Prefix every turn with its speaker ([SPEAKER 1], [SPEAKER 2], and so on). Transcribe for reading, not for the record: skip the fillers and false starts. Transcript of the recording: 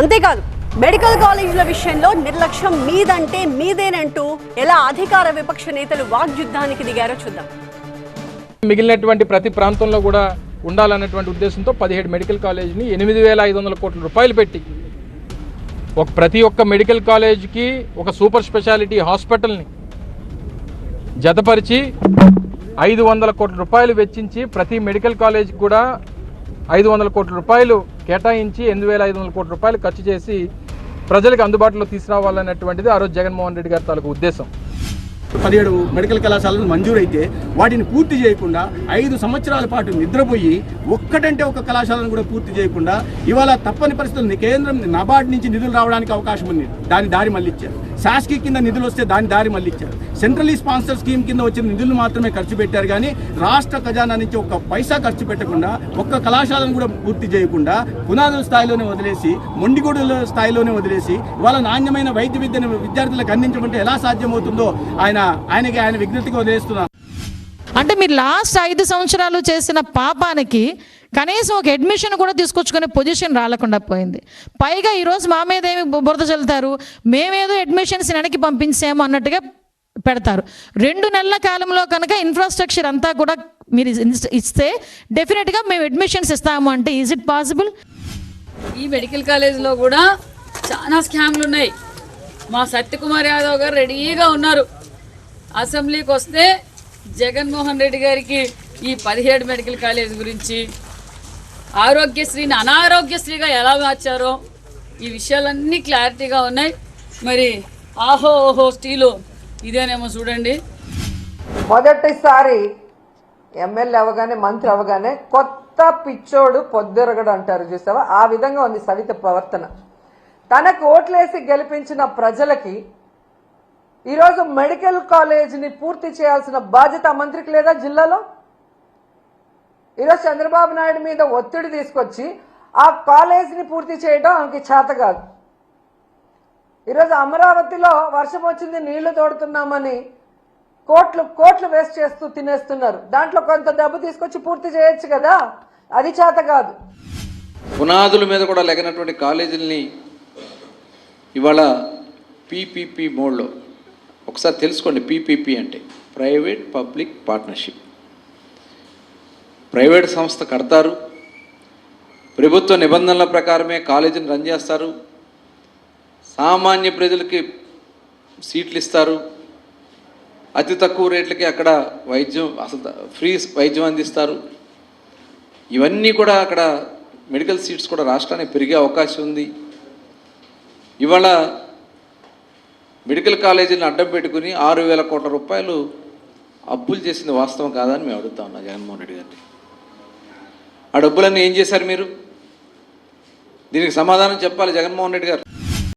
[SPEAKER 1] అంతేకాదు మెడికల్ కాలేజీల విషయంలో నిర్లక్ష్యం మీదంటే మీదేనంటూ ఎలా అధికార విపక్ష నేతలు వాగ్యుద్ధానికి దిగారో చూద్దాం.
[SPEAKER 2] మిగిలినటువంటి ప్రతి ప్రాంతంలో కూడా ఉండాలన్నటువంటి ఉద్దేశంతో 17 మెడికల్ కాలేజీని 8,500 కోట్ల రూపాయలు పెట్టి ప్రతి ఒక్క మెడికల్ కాలేజీకి ఒక సూపర్ స్పెషాలిటీ హాస్పిటల్ని జతపరిచి 500 కోట్ల రూపాయలు వెచ్చించి ప్రతి మెడికల్ కాలేజీకి కూడా 500 కోట్ల రూపాయలు కేటాయించి 8,500 కోట్ల రూపాయలు ఖర్చు చేసి ప్రజలకు అందుబాటులో తీసుకురావాలన్నటువంటిది ఆ రోజు జగన్మోహన్ రెడ్డి గారి తాలూకు ఉద్దేశం.
[SPEAKER 3] 17 మెడికల్ కళాశాలలు మంజూరైతే వాటిని పూర్తి చేయకుండా 5 సంవత్సరాల పాటు నిద్రపోయి ఒక్కటంటే ఒక కళాశాలను కూడా పూర్తి చేయకుండా ఇవాళ తప్పని పరిస్థితులు కేంద్రం నబార్డ్ నుంచి నిధులు రావడానికి అవకాశం ఉంది, దాని దారి మళ్ళిచ్చారు. శాస్కీ కింద నిధులు వస్తే దాని దారి మళ్ళిచ్చారు. సెంట్రలీ స్పాన్సర్ స్కీమ్ కింద వచ్చిన నిధులు మాత్రమే ఖర్చు పెట్టారు, కానీ రాష్ట్ర ఖజానా నుంచి ఒక్క పైసా ఖర్చు పెట్టకుండా ఒక్క కళాశాలను కూడా పూర్తి చేయకుండా పునాదుల స్థాయిలోనే వదిలేసి మొండిగోడుల స్థాయిలోనే వదిలేసి ఇవాళ నాణ్యమైన వైద్య విద్యను విద్యార్థులకు అందించమంటే ఎలా సాధ్యమవుతుందో ఆయన విజ్ఞతగా వదిలేస్తున్నారు.
[SPEAKER 4] అంటే మీరు లాస్ట్ 5 సంవత్సరాలు చేసిన పాపానికి కనీసం ఒక అడ్మిషన్ కూడా తీసుకొచ్చుకునే పొజిషన్ రాలేకుండా పోయింది. పైగా ఈరోజు మా మీద ఏమి బురద చల్లుతారు, మేమేదో అడ్మిషన్స్ వెనక్కి పంపించాము అన్నట్టుగా పెడతారు. 2 నెలల కాలంలో కనుక ఇన్ఫ్రాస్ట్రక్చర్ అంతా కూడా మీరు ఇస్తే డెఫినెట్గా మేము అడ్మిషన్స్ ఇస్తాము అంటే ఈజ్ ఇట్ పాసిబుల్?
[SPEAKER 5] ఈ మెడికల్ కాలేజ్లో కూడా చాలా స్కామ్లు ఉన్నాయి. మా సత్యకుమార్ యాదవ్ గారు రెడీగా ఉన్నారు. అసెంబ్లీకి వస్తే జగన్మోహన్ రెడ్డి గారికి ఈ 17 మెడికల్ కాలేజ్ గురించి, ఆరోగ్యశ్రీని అనారోగ్యశ్రీగా ఎలా మార్చారో ఈ విషయాలన్నీ క్లారిటీగా ఉన్నాయి. మరి ఆహో ఓహో స్టీలు ఇదేనేమో చూడండి.
[SPEAKER 6] మొదటిసారి ఎమ్మెల్యే అవగానే మంత్రి అవగానే కొత్త పిచ్చోడు పొద్దురగడు అంటారు చూసావా, ఆ విధంగా ఉంది సవిత ప్రవర్తన. తనకు ఓట్లేసి గెలిపించిన ప్రజలకి ఈరోజు మెడికల్ కాలేజీని పూర్తి చేయాల్సిన బాధ్యత మంత్రికి లేదా జిల్లాలో? ఈరోజు చంద్రబాబు నాయుడు మీద ఒత్తిడి తీసుకొచ్చి ఆ కాలేజీని పూర్తి చేయడం ఆమెకి చేత కాదు. ఈరోజు అమరావతిలో వర్షం వచ్చింది నీళ్లు తోడుతున్నామని కోట్లు వేస్ట్ చేస్తూ తినేస్తున్నారు. దాంట్లో కొంత డబ్బు తీసుకొచ్చి పూర్తి చేయొచ్చు కదా, అది చేత కాదు.
[SPEAKER 7] పునాదుల మీద కూడా లేనటువంటి కాలేజీలని ఇవాళ పీపీపీ మోడ్లో ఒకసారి తెలుసుకోండి. పీపీపీ అంటే ప్రైవేట్ పబ్లిక్ పార్ట్నర్షిప్. ప్రైవేట్ సంస్థ కడతారు, ప్రభుత్వ నిబంధనల ప్రకారమే కాలేజీని రన్ చేస్తారు, సామాన్య ప్రజలకి సీట్లు ఇస్తారు, అతి తక్కువ రేట్లకి అక్కడ వైద్యం అసలు ఫ్రీ వైద్యం అందిస్తారు. ఇవన్నీ కూడా అక్కడ మెడికల్ సీట్స్ కూడా రాష్ట్రానికి పెరిగే అవకాశం ఉంది. ఇవాళ మెడికల్ కాలేజీని అడ్డం పెట్టుకుని 6,000 కోట్ల రూపాయలు అప్పులు చేసింది వాస్తవం కాదని మేము అడుగుతా ఉన్నాం జగన్మోహన్ రెడ్డి గారిని. ఆ డబ్బులన్నీ ఏం చేశారు మీరు? దీనికి సమాధానం చెప్పాలి జగన్మోహన్ రెడ్డి గారు.